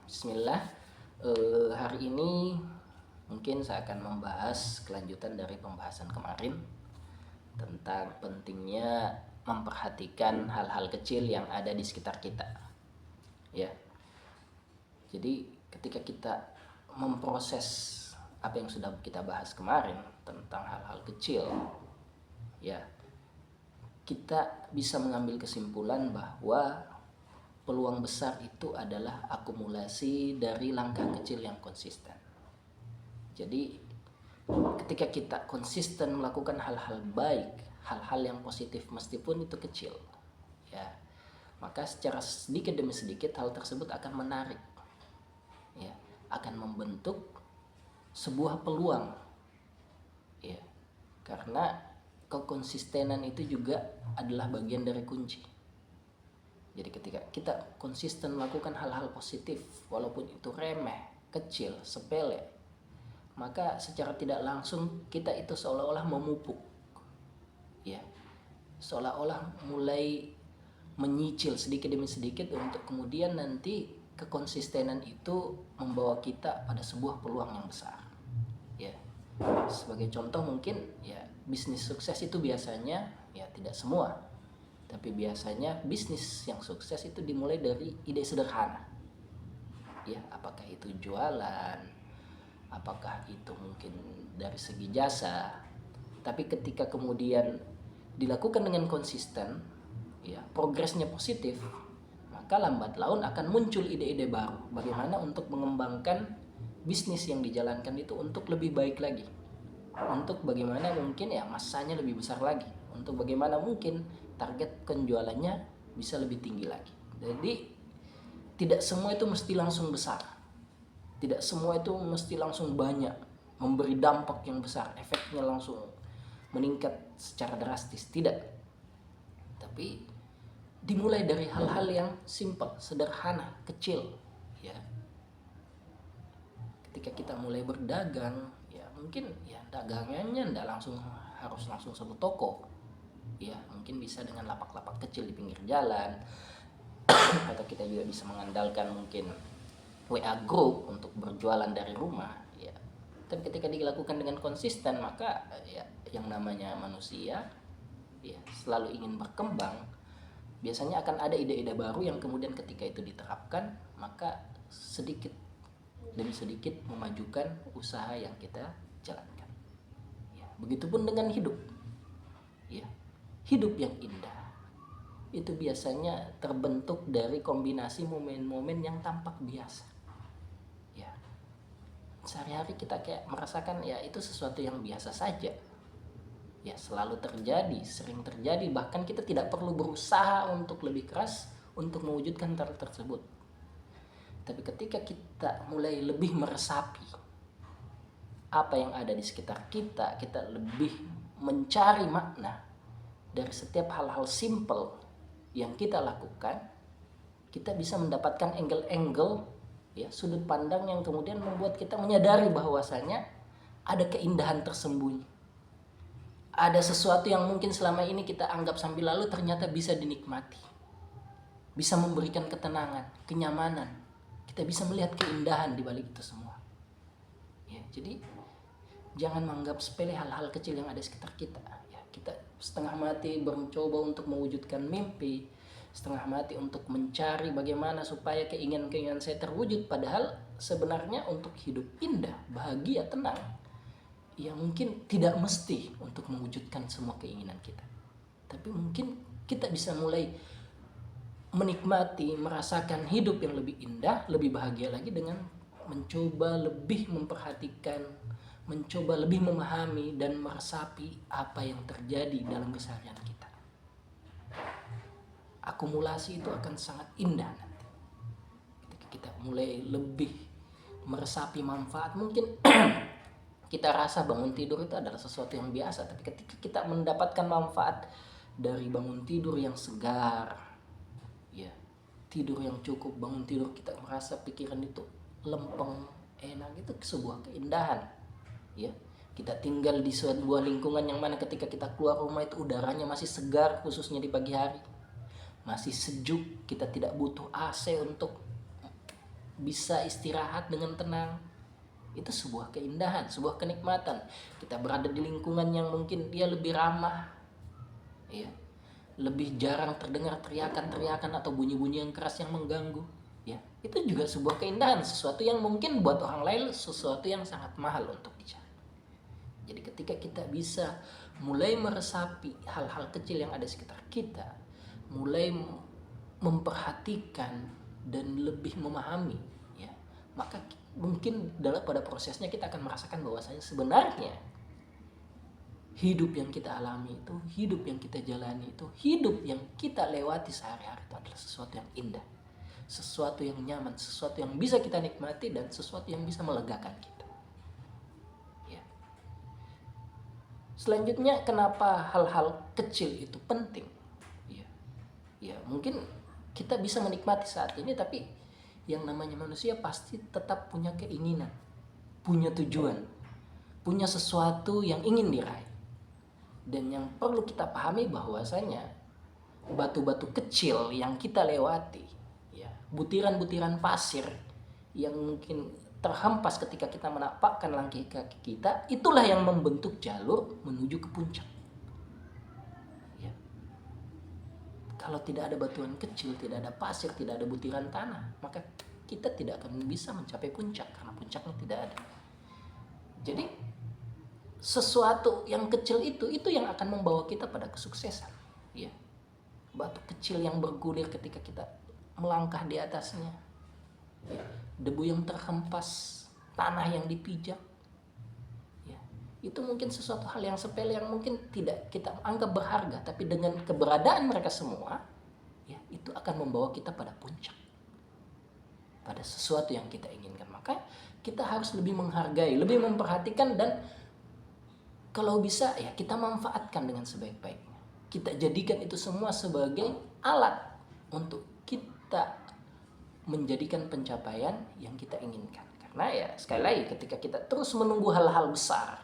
Bismillah. Hari ini mungkin saya akan membahas kelanjutan dari pembahasan kemarin tentang pentingnya memperhatikan hal-hal kecil yang ada di sekitar kita. Ya. Jadi ketika kita memproses apa yang sudah kita bahas kemarin tentang hal-hal kecil, ya, kita bisa mengambil kesimpulan bahwa peluang besar itu adalah akumulasi dari langkah kecil yang konsisten. Jadi ketika kita konsisten melakukan hal-hal baik, hal-hal yang positif meskipun itu kecil, ya, maka secara sedikit demi sedikit hal tersebut akan menarik, ya, akan membentuk sebuah peluang, ya, karena kekonsistenan itu juga adalah bagian dari kunci. Jadi ketika kita konsisten melakukan hal-hal positif, walaupun itu remeh, kecil, sepele, maka secara tidak langsung kita itu seolah-olah memupuk, ya, seolah-olah mulai menyicil sedikit demi sedikit untuk kemudian nanti kekonsistenan itu membawa kita pada sebuah peluang yang besar, ya. Sebagai contoh mungkin, ya, bisnis sukses itu biasanya, ya, tidak semua, tapi biasanya bisnis yang sukses itu dimulai dari ide sederhana, ya, apakah itu jualan, apakah itu mungkin dari segi jasa. Tapi ketika kemudian dilakukan dengan konsisten, ya, progresnya positif, maka lambat laun akan muncul ide-ide baru bagaimana untuk mengembangkan bisnis yang dijalankan itu untuk lebih baik lagi, untuk bagaimana mungkin, ya, masanya lebih besar lagi, untuk bagaimana mungkin target penjualannya bisa lebih tinggi lagi. Jadi tidak semua itu mesti langsung besar, tidak semua itu mesti langsung banyak, memberi dampak yang besar, efeknya langsung meningkat secara drastis, tidak. Tapi dimulai dari hal-hal yang simple, sederhana, kecil, ya. Ketika kita mulai berdagang, ya, mungkin, ya, dagangannya harus langsung satu toko, ya, mungkin bisa dengan lapak-lapak kecil di pinggir jalan, atau kita juga bisa mengandalkan mungkin WA group untuk berjualan dari rumah, ya. Tapi ketika dilakukan dengan konsisten, maka, ya, yang namanya manusia, ya, selalu ingin berkembang, biasanya akan ada ide-ide baru yang kemudian ketika itu diterapkan, maka sedikit demi sedikit memajukan usaha yang kita jalankan, ya. Begitupun dengan hidup, ya. Hidup yang indah itu biasanya terbentuk dari kombinasi momen-momen yang tampak biasa, ya. Sehari-hari kita kayak merasakan, ya, itu sesuatu yang biasa saja, ya, selalu terjadi, sering terjadi, bahkan kita tidak perlu berusaha untuk lebih keras untuk mewujudkan hal tersebut. Tapi ketika kita mulai lebih meresapi apa yang ada di sekitar kita, kita lebih mencari makna dari setiap hal-hal simple yang kita lakukan, kita bisa mendapatkan angle-angle, ya, sudut pandang yang kemudian membuat kita menyadari bahwasanya ada keindahan tersembunyi, ada sesuatu yang mungkin selama ini kita anggap sambil lalu ternyata bisa dinikmati, bisa memberikan ketenangan, kenyamanan. Kita bisa melihat keindahan di balik itu semua, ya. Jadi jangan menganggap sepele hal-hal kecil yang ada di sekitar kita, ya. Kita setengah mati mencoba untuk mewujudkan mimpi, setengah mati untuk mencari bagaimana supaya keinginan-keinginan saya terwujud, padahal sebenarnya untuk hidup indah, bahagia, tenang, ya, mungkin tidak mesti untuk mewujudkan semua keinginan kita, tapi mungkin kita bisa mulai menikmati, merasakan hidup yang lebih indah, lebih bahagia lagi dengan mencoba lebih memperhatikan, mencoba lebih memahami dan meresapi apa yang terjadi dalam keseharian kita. Akumulasi itu akan sangat indah nanti ketika kita mulai lebih meresapi manfaat. Mungkin kita rasa bangun tidur itu adalah sesuatu yang biasa, tapi ketika kita mendapatkan manfaat dari bangun tidur yang segar, ya, tidur yang cukup, bangun tidur kita merasa pikiran itu lempeng, enak, itu sebuah keindahan, ya. Kita tinggal di sebuah lingkungan yang mana ketika kita keluar rumah itu udaranya masih segar, khususnya di pagi hari, masih sejuk, kita tidak butuh AC untuk bisa istirahat dengan tenang. Itu sebuah keindahan, sebuah kenikmatan. Kita berada di lingkungan yang mungkin dia lebih ramah, ya, lebih jarang terdengar teriakan-teriakan atau bunyi-bunyi yang keras yang mengganggu, ya. Itu juga sebuah keindahan, sesuatu yang mungkin buat orang lain sesuatu yang sangat mahal untuk dicari. Jadi ketika kita bisa mulai meresapi hal-hal kecil yang ada di sekitar kita, mulai memperhatikan dan lebih memahami, ya, maka mungkin pada prosesnya kita akan merasakan bahwasanya sebenarnya hidup yang kita alami itu, hidup yang kita jalani itu, hidup yang kita lewati sehari-hari itu adalah sesuatu yang indah, sesuatu yang nyaman, sesuatu yang bisa kita nikmati, dan sesuatu yang bisa melegakan kita. Ya. Selanjutnya, kenapa hal-hal kecil itu penting? Ya, mungkin kita bisa menikmati saat ini, tapi yang namanya manusia pasti tetap punya keinginan, punya tujuan, punya sesuatu yang ingin diraih. Dan yang perlu kita pahami bahwasanya batu-batu kecil yang kita lewati, ya, butiran-butiran pasir yang mungkin terhempas ketika kita menapakkan langkah kaki kita, itulah yang membentuk jalur menuju ke puncak. Ya. Kalau tidak ada batuan kecil, tidak ada pasir, tidak ada butiran tanah, maka kita tidak akan bisa mencapai puncak karena puncaknya tidak ada. Jadi sesuatu yang kecil itu yang akan membawa kita pada kesuksesan, ya. Batu kecil yang bergulir ketika kita melangkah di atasnya, ya. Debu yang terhempas, tanah yang dipijak, ya. Itu mungkin sesuatu hal yang sepele yang mungkin tidak kita anggap berharga, tapi dengan keberadaan mereka semua, ya, itu akan membawa kita pada puncak, pada sesuatu yang kita inginkan. Maka kita harus lebih menghargai, lebih memperhatikan, dan kalau bisa ya kita manfaatkan dengan sebaik-baiknya. Kita jadikan itu semua sebagai alat untuk kita menjadikan pencapaian yang kita inginkan. Karena ya sekali lagi, ketika kita terus menunggu hal-hal besar,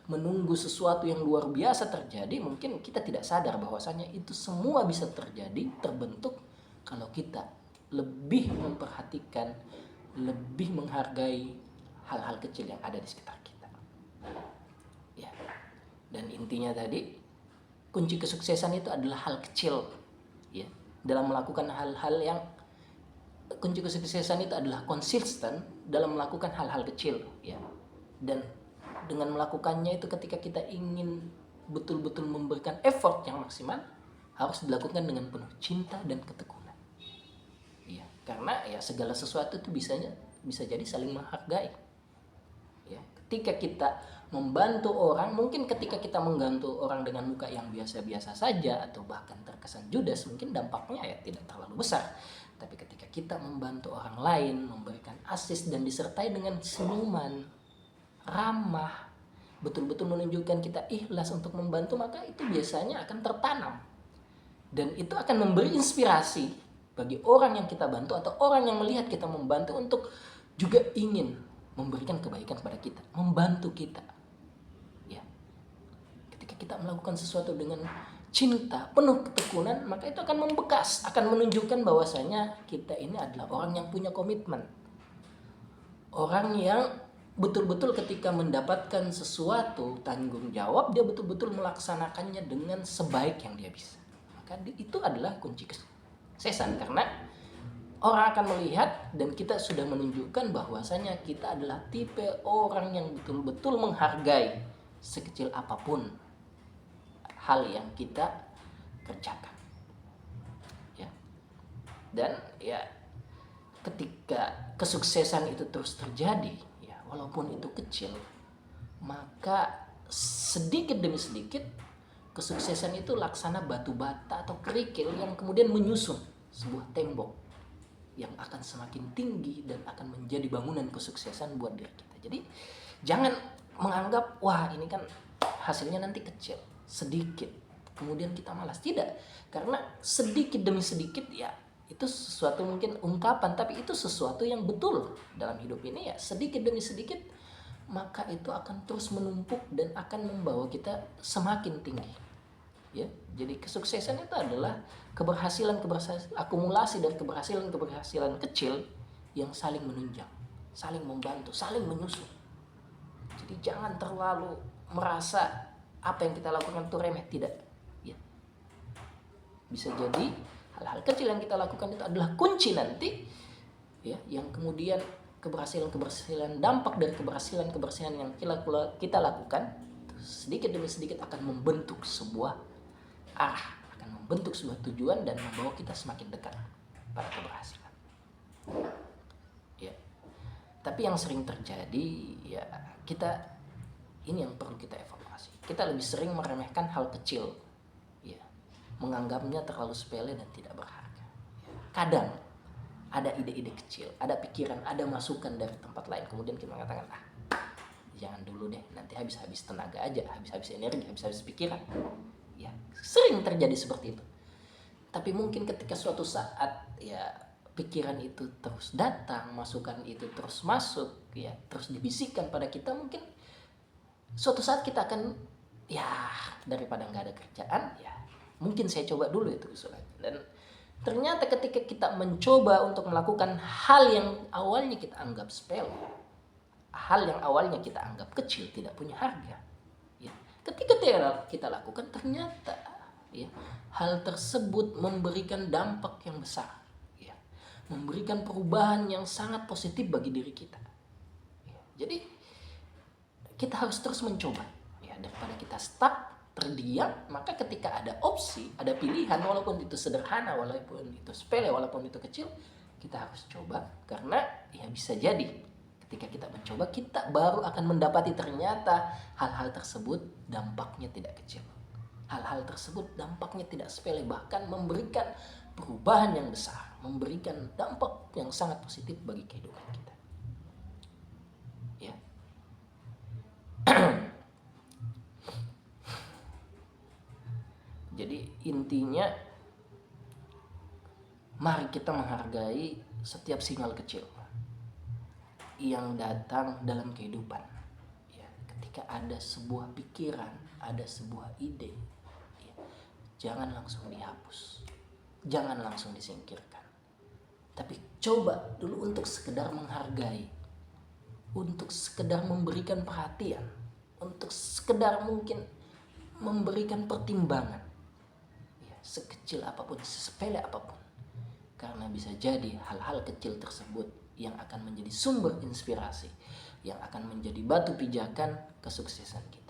menunggu sesuatu yang luar biasa terjadi, mungkin kita tidak sadar bahwasanya itu semua bisa terjadi, terbentuk kalau kita lebih memperhatikan, lebih menghargai hal-hal kecil yang ada di sekitar kita. Ya. Dan intinya tadi, kunci kesuksesan itu adalah hal kecil, ya. Dalam melakukan hal-hal yang kunci kesuksesan itu adalah konsisten dalam melakukan hal-hal kecil, ya. Dan dengan melakukannya itu, ketika kita ingin betul-betul memberikan effort yang maksimal, harus dilakukan dengan penuh cinta dan ketekunan. Ya, karena ya segala sesuatu itu bisa jadi saling menghargai. Ya, ketika kita membantu orang, mungkin ketika kita membantu orang dengan muka yang biasa-biasa saja atau bahkan terkesan judes, mungkin dampaknya ya tidak terlalu besar. Tapi ketika kita membantu orang lain, memberikan assist dan disertai dengan senyuman, ramah, betul-betul menunjukkan kita ikhlas untuk membantu, maka itu biasanya akan tertanam. Dan itu akan memberi inspirasi bagi orang yang kita bantu atau orang yang melihat kita membantu untuk juga ingin memberikan kebaikan kepada kita, membantu kita. Ya. Ketika kita melakukan sesuatu dengan cinta, penuh ketekunan, maka itu akan membekas, akan menunjukkan bahwasanya kita ini adalah orang yang punya komitmen. Orang yang betul-betul ketika mendapatkan sesuatu tanggung jawab, dia betul-betul melaksanakannya dengan sebaik yang dia bisa. Maka itu adalah kunci kesuksesan, karena orang akan melihat dan kita sudah menunjukkan bahwasanya kita adalah tipe orang yang betul-betul menghargai sekecil apapun hal yang kita kerjakan. Ya. Dan ya ketika kesuksesan itu terus terjadi, ya walaupun itu kecil, maka sedikit demi sedikit kesuksesan itu laksana batu bata atau kerikil yang kemudian menyusun sebuah tembok yang akan semakin tinggi dan akan menjadi bangunan kesuksesan buat diri kita. Jadi jangan menganggap wah ini kan hasilnya nanti kecil, sedikit, kemudian kita malas. Tidak, karena sedikit demi sedikit ya itu sesuatu mungkin ungkapan, tapi itu sesuatu yang betul dalam hidup ini. Ya sedikit demi sedikit, maka itu akan terus menumpuk dan akan membawa kita semakin tinggi. Ya, jadi kesuksesan itu adalah akumulasi dari keberhasilan kecil yang saling menunjang, saling membantu, saling menyusun. Jadi jangan terlalu merasa apa yang kita lakukan itu remeh, tidak. Ya. Bisa jadi hal-hal kecil yang kita lakukan itu adalah kunci nanti, ya, yang kemudian keberhasilan dampak dari keberhasilan yang kita lakukan sedikit demi sedikit akan membentuk sebuah arah, akan membentuk sebuah tujuan dan membawa kita semakin dekat pada keberhasilan. Ya. Tapi yang sering terjadi, ya, ini yang perlu kita evaluasi. Kita lebih sering meremehkan hal kecil, ya, menganggapnya terlalu sepele dan tidak berharga. Kadang ada ide-ide kecil, ada pikiran, ada masukan dari tempat lain, kemudian kita mengatakan, jangan dulu deh, nanti habis-habis tenaga aja, habis-habis energi, habis-habis pikiran. Ya, sering terjadi seperti itu. Tapi mungkin ketika suatu saat, ya, pikiran itu terus datang, masukan itu terus masuk, ya, terus dibisikkan pada kita, mungkin suatu saat kita akan, ya, daripada nggak ada kerjaan, ya, mungkin saya coba dulu itu usulan. Dan ternyata ketika kita mencoba untuk melakukan hal yang awalnya kita anggap sepele, hal yang awalnya kita anggap kecil, tidak punya harga, ya, ketika kita lakukan, ternyata, ya, hal tersebut memberikan dampak yang besar, ya, memberikan perubahan yang sangat positif bagi diri kita. Ya, jadi kita harus terus mencoba, ya, daripada kita stuck terdiam. Maka ketika ada opsi, ada pilihan, walaupun itu sederhana, walaupun itu sepele, walaupun itu kecil, kita harus coba. Karena, ya, bisa jadi ketika kita mencoba, kita baru akan mendapati ternyata hal-hal tersebut dampaknya tidak kecil, hal-hal tersebut dampaknya tidak sepele, bahkan memberikan perubahan yang besar, memberikan dampak yang sangat positif bagi kehidupan kita. Ya. Jadi intinya, mari kita menghargai setiap sinyal kecil yang datang dalam kehidupan. Ya, ketika ada sebuah pikiran, ada sebuah ide, ya, jangan langsung dihapus, jangan langsung disingkirkan. Tapi coba dulu untuk sekedar menghargai, untuk sekedar memberikan perhatian, untuk sekedar mungkin memberikan pertimbangan, ya, sekecil apapun, sesepele apapun. Karena bisa jadi hal-hal kecil tersebut yang akan menjadi sumber inspirasi, yang akan menjadi batu pijakan kesuksesan kita.